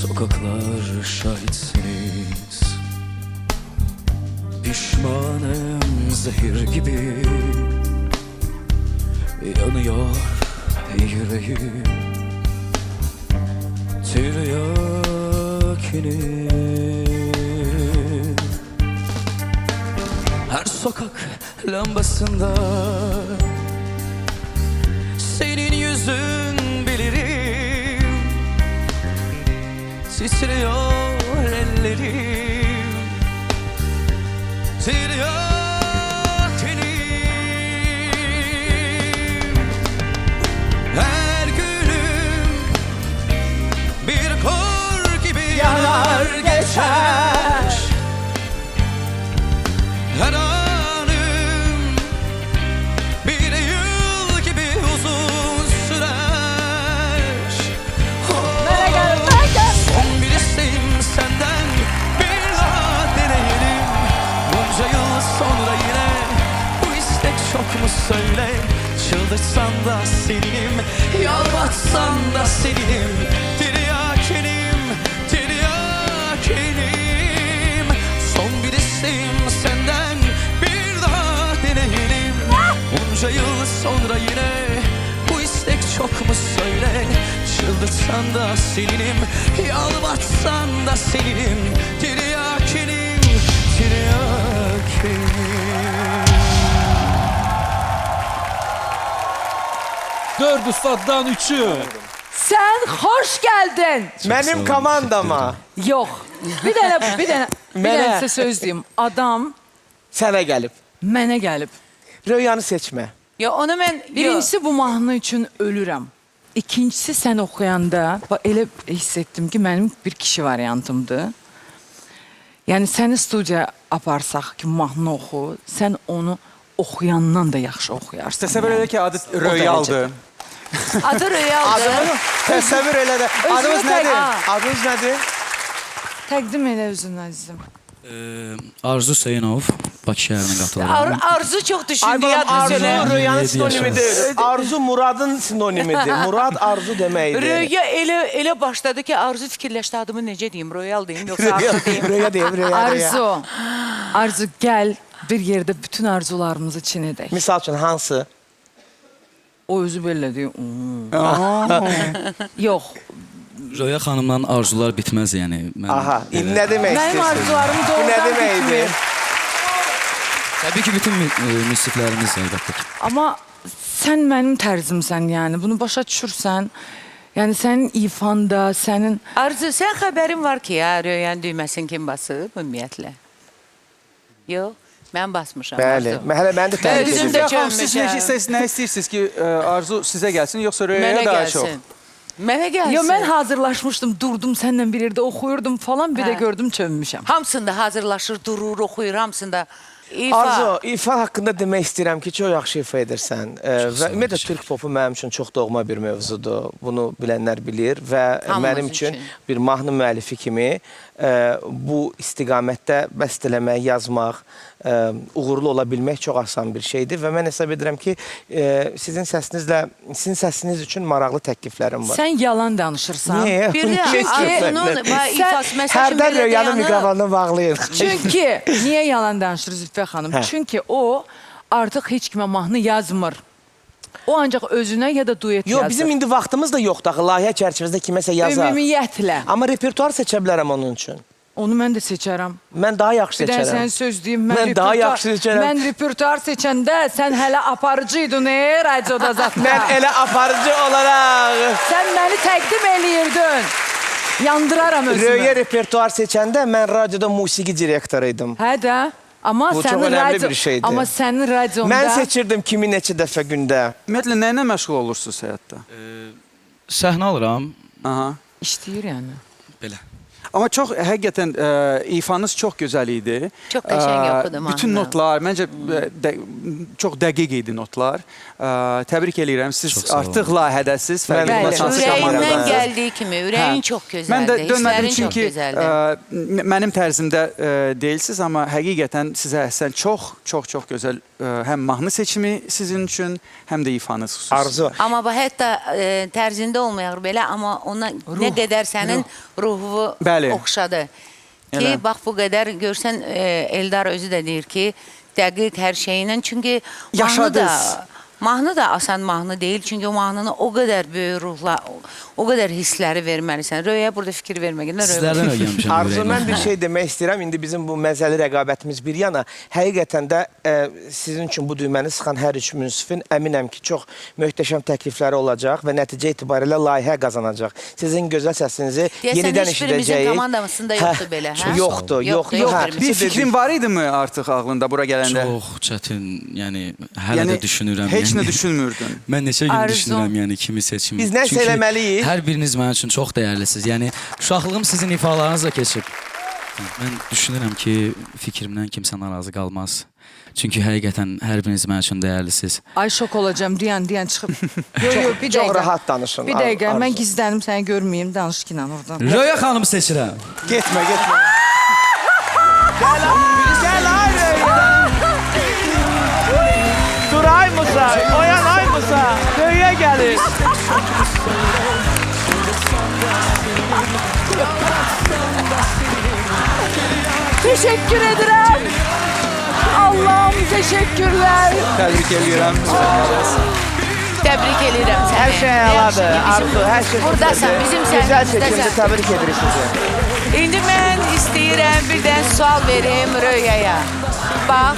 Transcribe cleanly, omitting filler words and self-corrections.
Sokaklar şahitsiniz. Pişmanım zehir gibi, yanıyor yüreğim. Tiryakinim. Her sokak lambasında senin yüzün bilirim. Titriyor ellerim. Tiryakinim. Her günüm bir kor gibi yanar geçer. Her anım bir yıl gibi uzun sürer. Son bir isteğim senden, bir daha deneyelim. Bunca yıl sonra yine bu istek çok mu söyle. Çıldırsan da seninim, yalvatsan da seninim. Tiryakinim, tiryakinim. Son bir isteğim senden, bir daha deneyelim. Bunca yıl sonra yine bu istek çok mu söyle. Çıldırsan da seninim, yalvatsan da seninim. Tiryakinim, tiryakinim. 4 ustaddan 3'ü. Sen hoş geldin. Benim komandama. Yok. Bir dənə Mənə. sizə söz deyim. Adam Sənə gəlib. mənə gəlib. Röyanı seçmə. Ya onu mən Birincisi bu mahnı üçün ölürəm. İkincisi sən oxuyanda elə hiss etdim ki, mənim bir kişi variantımdır. Yəni səni studiyaya aparsaq ki, mahnı oxu, sən onu oxuyandan da yaxşı oxuyarsan. Təsəvvür elə ki, adı Röyaldır. adı Röyaldır. Təsəvvür elə də. Adınız tək- nədir? Ha. Adınız nədir? Təqdim elə özünü əzizim. Arzu Hüseynov, Bakı şəhərinə qatılıram. Arzu çok düşündü Ay balam, ya Arzu düzene. Röyanın 27 sinonimidir. Arzu Muradın sinonimidir. Murad Arzu deməkdir. Röya elə başladı ki Arzu fikirləşdi adımı necə deyim? Royal deyim yoksa Arzu deyim. Röya deyim, Röya. Arzu. Arzu gəl bir yerdə bütün arzularımızı içine edək. Misal üçün hansı? O özü belə deyir. Yox. Röya xanımdan arzular bitməz yəni. Mən Aha, indi nə demək Mənim istəyirsiniz? arzularım Bu nə doğrudan deməkdir? bitmir. Təbii ki, bütün müsiflərimiz əlbəttə. Amma sən mənim tərzimsən yəni. Bunu başa düşürsən. Yəni sənin ifanda, sənin... Arzu sen xəbərin var ki ya Röyanın düyməsini kim basıb ümumiyyətlə? Yox, mən basmışam. Bəli. Arzu. Hələ məni də təbrik Özüm edirəm. də Xanım, siz çönmüşəm. nə istəyirsiniz ki, Arzu sizə gəlsin, yoxsa Mənə Röyaya daha çox? gəlsin. Mənə gəlsin. Yo, mən hazırlaşmışdım, durdum səndən bir yerdə oxuyurdum falan, bir də Hə. gördüm çönmüşəm. Hamısında hazırlaşır, durur, oxuyur, hamısında ifa. Arzu, ifa haqqında demək istəyirəm ki, çox yaxşı ifa edirsən. Və ümumiyyətlə Türk popu mənim üçün çox doğma bir mövzudur. Bunu bilənlər bilir və Hamımız mənim üçün üçün. bir mahnı müəllifi kimi bu istiqamətdə bəstələmək, yazmaq, uğurlu ola bilmək çox asan bir şeydir və mən hesab edirəm ki, sizin səsiniz üçün maraqlı təkliflərim var. Sən yalan danışırsan. Niyə? Bir də Arzu'nun ifası mesela şimdi Hərdən belə Röyanın dayanıb. mikrofonunu bağlayın. Çünki, niyə yalan danışır Zülfiyyə xanım? Hə. Çünki o artıq heç kimə mahnı yazmır. O ancaq özünə ya da duet Yox, yazır. bizim indi vaxtımız da yoxdur axı, layihə çərçivəsində kiməsə yazar. Ümumiyyətlə. Amma repertuar seçə bilərəm onun üçün. Onu mən də seçərəm. Mən daha yaxşı Bir dənə seçərəm. sən söz deyim. Mən daha yaxşı seçərəm. Mən repertuar seçəndə sən hələ aparıcıydın radioda zatda. Mən elə aparıcı olaraq Sən məni təqdim eləyirdin. Yandıraram özümü. Röya repertuar seçəndə mən radioda musiqi direktoruydum. Hə də. Amma Bu çox sənin önəmli bir şeydir. Amma sənin radionda... Mən seçirdim kimi neçə dəfə gündə. Ümumiyyətlə, nə ilə məşğul olursunuz həyatda? Səhnə alıram, Aha. İşləyir yəni. belə. Amma çox, həqiqətən ifanız çox gözəl idi. Çox qəşəng oxudu mahnını. Bütün notlar, məncə çox dəqiq idi notlar. Təbrik eləyirəm, siz Çox sağ olun. artıq layihədəsiz. Bəli, Fərqində çox Şansı ürəyimdən Kamerada. Ürəyindən gəldiyi kimi, ürəyin çox gözəldir. Mən də dönmədim hisslərin çox çünki gözəldir. mənim tərzimdə deyilsiniz, amma həqiqətən sizə əhsən çox gözəl həm mahnı seçimi sizin üçün, həm də ifanız xüsusi. Arzu. Amma bu hətta tərzində olmayaq belə, amma ona nə qədər sənin ruhu Bəli. oxşadı. Ki, Elə. bax bu qədər görsən Eldar özü də deyir ki, dəqiq hər şeyinlə. Çünki Yaşadınız. mahnı da asan mahnı deyil. Çünki o mahnını o qədər böyük ruhla, o qədər hissləri verməlisən. Röyə burada fikir verməklə. Sizlərdən öyrənmişəm. Arzu, ürəyimə. mən bir şey demək istəyirəm. İndi bizim bu məzəli rəqabətimiz bir yana, həqiqətən də sizin üçün bu düyməni sıxan hər üç münsifin əminəm ki, çox möhtəşəm təklifləri olacaq və nəticə itibarilə layihə qazanacaq. Sizin gözəl səsinizi yenidən Deyəsən, hiçbirimizin eşidəcəyik. komandasında yoxdur belə, hə? Yoxdur, yoxdur. Hə, Bir fikrin var idimi artıq ağlında bura gələndə? Çox çətin, yəni hələ də düşünürəm. Heç nə yəni. düşünmürdün. Mən neçə gün Arzu. düşünürəm, yəni kimi seçim. Biz nəsə Çünki eləməliyik. Hər biriniz mənim üçün çox dəyərlisiniz. Yəni uşaqlığım sizin ifalarınızla keçib. Mən düşünürəm ki, fikrimdən kimsə narazı qalmaz. Çünki həqiqətən hər biriniz mənim üçün dəyərlisiniz. Ay şok olacağım deyən çıxıb. Yo, bir Çox dəqiqə. rahat danışın. Bir dəqiqə, Arzu. mən gizlənim, səni görməyim, danış ki, oradan. Röya xanım seçirəm. Getmə, getmə. Gəl ay Röya. Duray Musa, oyan ay Musa. Röya gəlir. Teşekkür ederim. Allah'ım teşekkürler. Təbrik edirəm. Təbrik edirəm səni. Hər şey əladır, Arzu, hər şey Buradasan, bizim Gözəl səhifəmizdəsən. seçimdir, təbrik edirik sizi. İndi mən istəyirəm bir dənə sual verim Röyaya. Bax,